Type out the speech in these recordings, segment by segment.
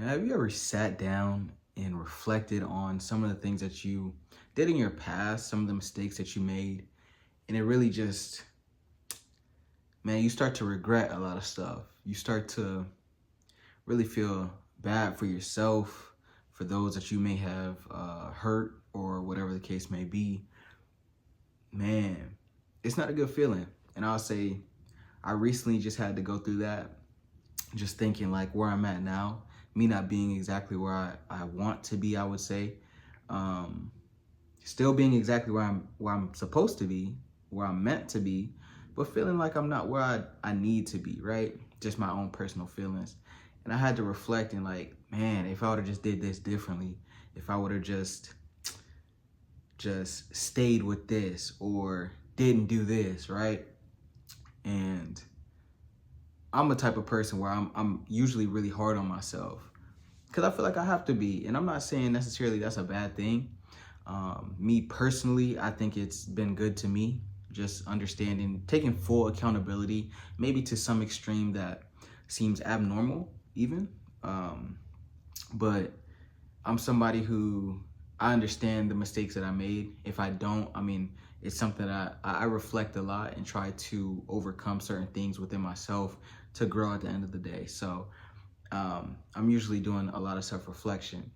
Man, have you ever sat down and reflected on some of the things that you did in your past, some of the mistakes that you made, and it really just, man, you start to regret a lot of stuff. You start to really feel bad for yourself, for those that you may have hurt, or whatever the case may be. Man, it's not a good feeling. And I'll say, I recently just had to go through that, just thinking like where I'm at now, me not being exactly where I want to be, I would say. Um, Still being exactly where I'm supposed to be, where I'm meant to be, but feeling like I'm not where I need to be, right? Just my own personal feelings. And I had to reflect and like, man, if I would have just did this differently, if I would have just stayed with this or didn't do this, right? And I'm a type of person where I'm usually really hard on myself because I feel like I have to be. And I'm not saying necessarily that's a bad thing. Me personally, I think it's been good to me, just understanding, taking full accountability, maybe to some extreme that seems abnormal even. But I'm somebody who I understand the mistakes that I made. If I don't, I mean, it's something that I reflect a lot and try to overcome certain things within myself to grow at the end of the day. So I'm usually doing a lot of self-reflection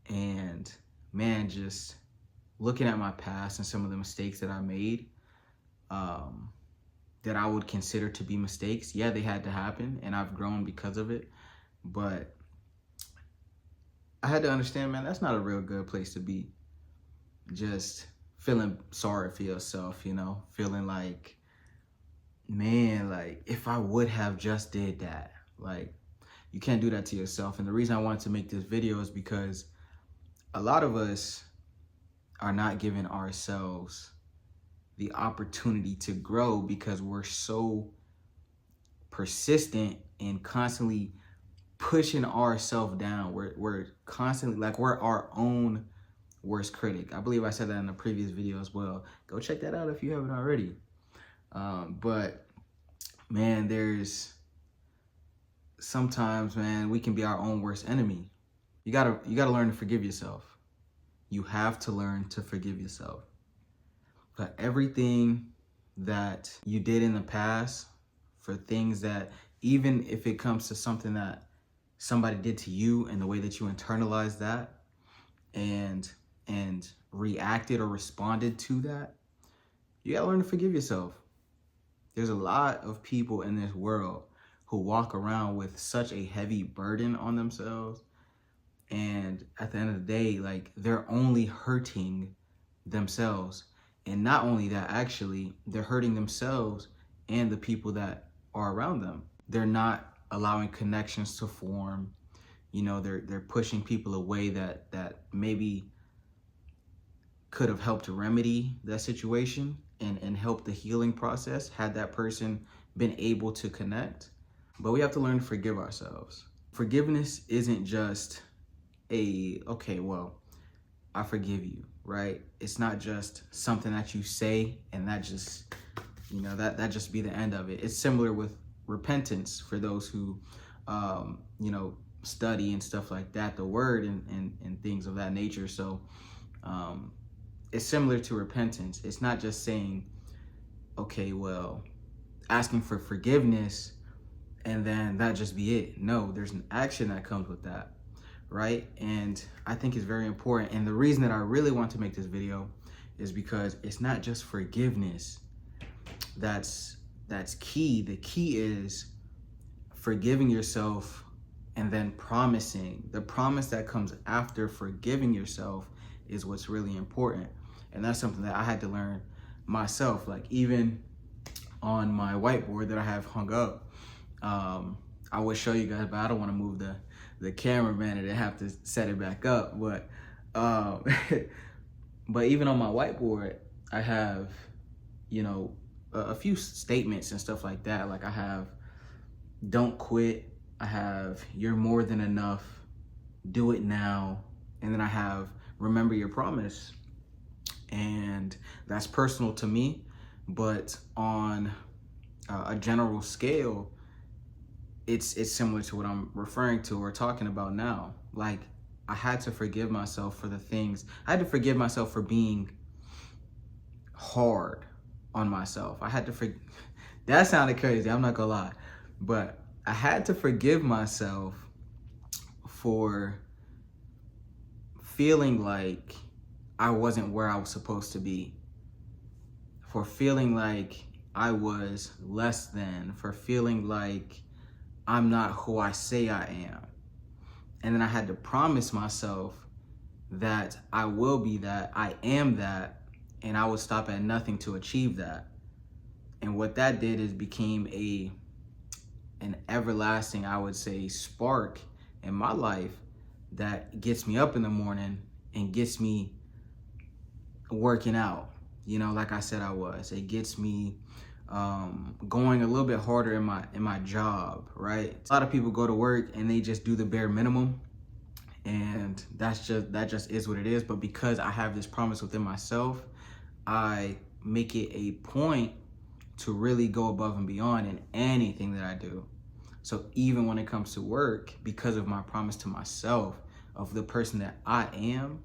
and man, just looking at my past and some of the mistakes that I made that I would consider to be mistakes. Yeah, they had to happen and I've grown because of it. But I had to understand, man, that's not a real good place to be. Just feeling sorry for yourself, feeling like, man, like if I would have just did that, like you can't do that to yourself. And the reason I wanted to make this video is because a lot of us are not giving ourselves the opportunity to grow because we're so persistent and constantly pushing ourselves down. We're constantly like we're our own worst critic. I believe I said that in a previous video as well. Go check that out if you haven't already. But man, there's sometimes, man, we can be our own worst enemy. You gotta learn to forgive yourself. You have to learn to forgive yourself. But everything that you did in the past, for things that, even if it comes to something that somebody did to you and the way that you internalized that and reacted or responded to that, you gotta learn to forgive yourself. There's a lot of people in this world who walk around with such a heavy burden on themselves. And at the end of the day, like they're only hurting themselves. And not only that, actually, they're hurting themselves and the people that are around them. They're not allowing connections to form. They're pushing people away that maybe could have helped to remedy that situation and help the healing process had that person been able to connect. But we have to learn to forgive ourselves. Forgiveness isn't just okay, well, I forgive you, right? It's not just something that you say and that just, that just be the end of it. It's similar with repentance for those who, study and stuff like that, the word and things of that nature. So it's similar to repentance. It's not just saying, okay, well, asking for forgiveness and then that just be it. No, there's an action that comes with that. Right? And I think it's very important. And the reason that I really want to make this video is because it's not just forgiveness that's key. The key is forgiving yourself and then promising. The promise that comes after forgiving yourself is what's really important. And that's something that I had to learn myself. Like even on my whiteboard that I have hung up, I would show you guys, but I don't want to move the cameraman and have to set it back up. But but even on my whiteboard, I have, a few statements and stuff like that. Like I have, don't quit. I have, you're more than enough. Do it now. And then I have, remember your promise. And that's personal to me. But on a general scale, it's similar to what I'm referring to or talking about now. Like, I had to forgive myself for the things. I had to forgive myself for being hard on myself. I had to that sounded crazy, I'm not gonna lie. But I had to forgive myself for feeling like I wasn't where I was supposed to be, for feeling like I was less than, for feeling like I'm not who I say I am. And then I had to promise myself that I will be that, I am that, and I would stop at nothing to achieve that. And what that did is became an everlasting, I would say, spark in my life that gets me up in the morning and gets me working out. You know, like I said, it gets me going a little bit harder in my job, right? A lot of people go to work and they just do the bare minimum, and that just is what it is. But because I have this promise within myself, I make it a point to really go above and beyond in anything that I do. So even when it comes to work, because of my promise to myself of the person that I am,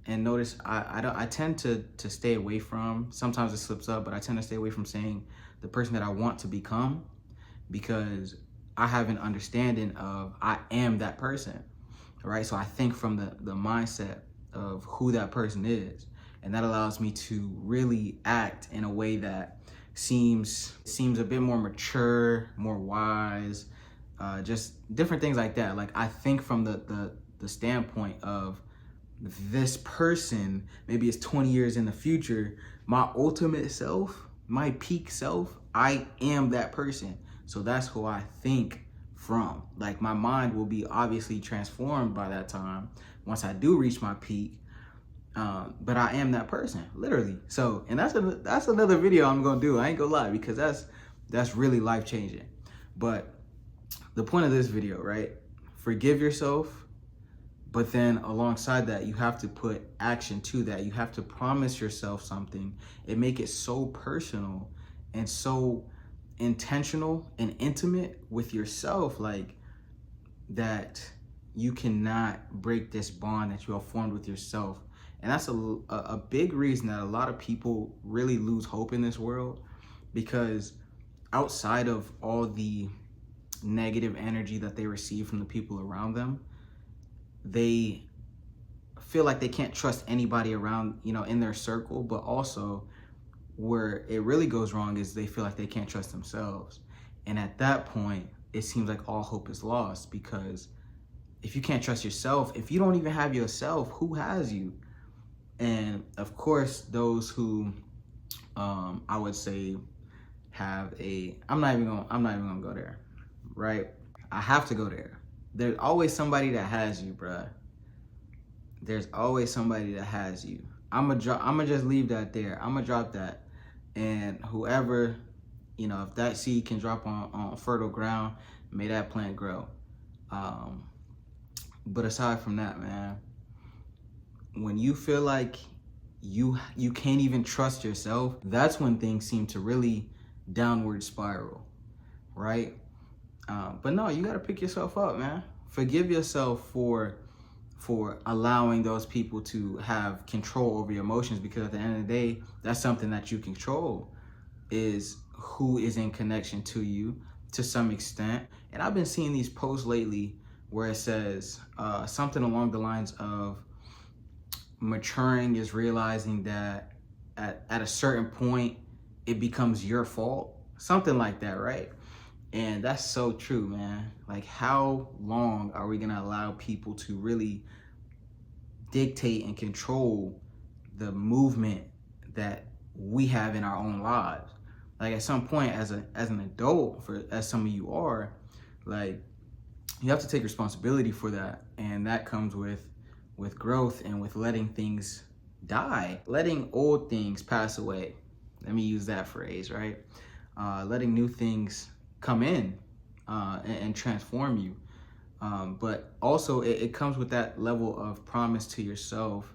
and notice I tend to stay away from, sometimes it slips up, but I tend to stay away from saying the person that I want to become, because I have an understanding of I am that person, right? So I think from the mindset of who that person is, and that allows me to really act in a way that seems a bit more mature, more wise, just different things like that. Like, I think from the standpoint of this person, maybe it's 20 years in the future, my ultimate self, my peak self, I am that person. So that's who I think from. Like, my mind will be obviously transformed by that time once I do reach my peak. But I am that person, literally. So, and that's another video I'm gonna do. I ain't gonna lie, because that's really life changing. But the point of this video, right? Forgive yourself, but then alongside that, you have to put action to that. You have to promise yourself something and make it so personal and so intentional and intimate with yourself, like that you cannot break this bond that you have formed with yourself. And that's a big reason that a lot of people really lose hope in this world, because outside of all the negative energy that they receive from the people around them, they feel like they can't trust anybody around, in their circle. But also, where it really goes wrong is they feel like they can't trust themselves. And at that point, it seems like all hope is lost, because if you can't trust yourself, if you don't even have yourself, who has you? And of course, those who I would say have I'm not even gonna go there, right? I have to go there. There's always somebody that has you, bruh. There's always somebody that has you. I'm gonna just leave that there. I'm gonna drop that. And whoever, if that seed can drop on fertile ground, may that plant grow. But aside from that, man, when you feel like you can't even trust yourself, that's when things seem to really downward spiral, right? But no, you gotta pick yourself up, man. Forgive yourself for allowing those people to have control over your emotions, because at the end of the day, that's something that you control, is who is in connection to you to some extent. And I've been seeing these posts lately where it says something along the lines of maturing is realizing that at a certain point, it becomes your fault. Something like that, right? And that's so true, man. Like, how long are we gonna allow people to really dictate and control the movement that we have in our own lives? Like, at some point, as an adult, as some of you are, like, you have to take responsibility for that. And that comes with growth and with letting things die, letting old things pass away. Let me use that phrase, right? Letting new things come in and transform you. But also it comes with that level of promise to yourself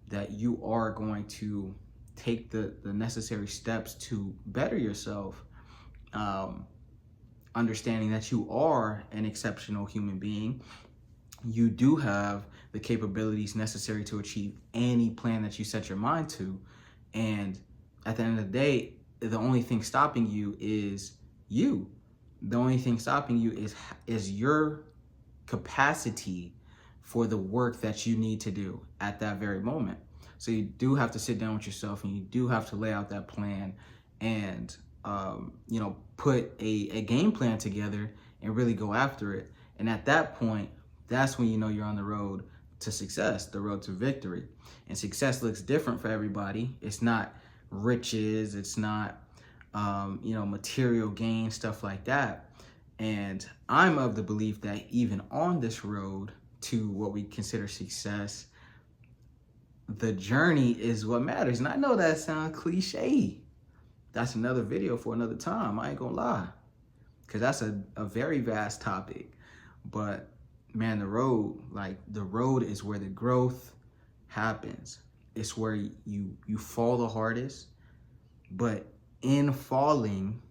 that you are going to take the necessary steps to better yourself. understanding that you are an exceptional human being. You do have the capabilities necessary to achieve any plan that you set your mind to. And at the end of the day, the only thing stopping you is you. The only thing stopping you is your capacity for the work that you need to do at that very moment. So you do have to sit down with yourself, and you do have to lay out that plan, and put a game plan together and really go after it. And at that point, that's when you know you're on the road to success, the road to victory. And success looks different for everybody. It's not riches, it's not material gain, stuff like that. And I'm of the belief that even on this road to what we consider success, the journey is what matters. And I know that sounds cliche. That's another video for another time. I ain't gonna lie, because that's a very vast topic. But man, the road is where the growth happens. It's where you fall the hardest, but in falling,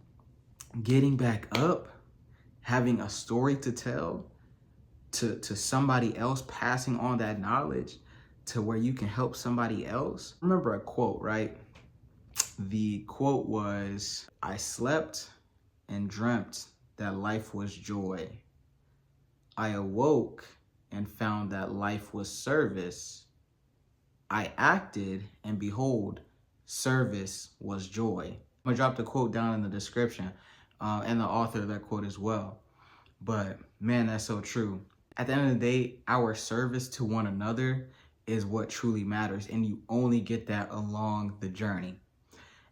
getting back up, having a story to tell to somebody else, passing on that knowledge to where you can help somebody else. Remember a quote, right? The quote was, "I slept and dreamt that life was joy. I awoke and found that life was service. I acted and behold, service was joy." I'm gonna drop the quote down in the description and the author of that quote as well. But man, that's so true. At the end of the day, our service to one another is what truly matters, and you only get that along the journey.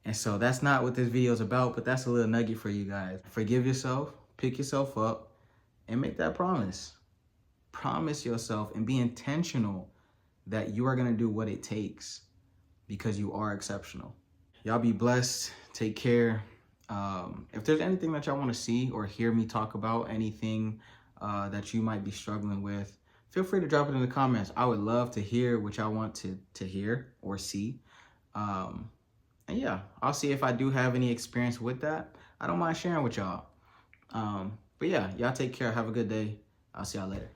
And so that's not what this video is about, but that's a little nugget for you guys. Forgive yourself, pick yourself up, and make that promise. Promise yourself and be intentional that you are gonna do what it takes, because you are exceptional. Y'all be blessed, take care. If there's anything that y'all wanna see or hear me talk about, anything that you might be struggling with, feel free to drop it in the comments. I would love to hear what y'all want to hear or see. And yeah, I'll see if I do have any experience with that. I don't mind sharing with y'all. But yeah, y'all take care. Have a good day. I'll see y'all later.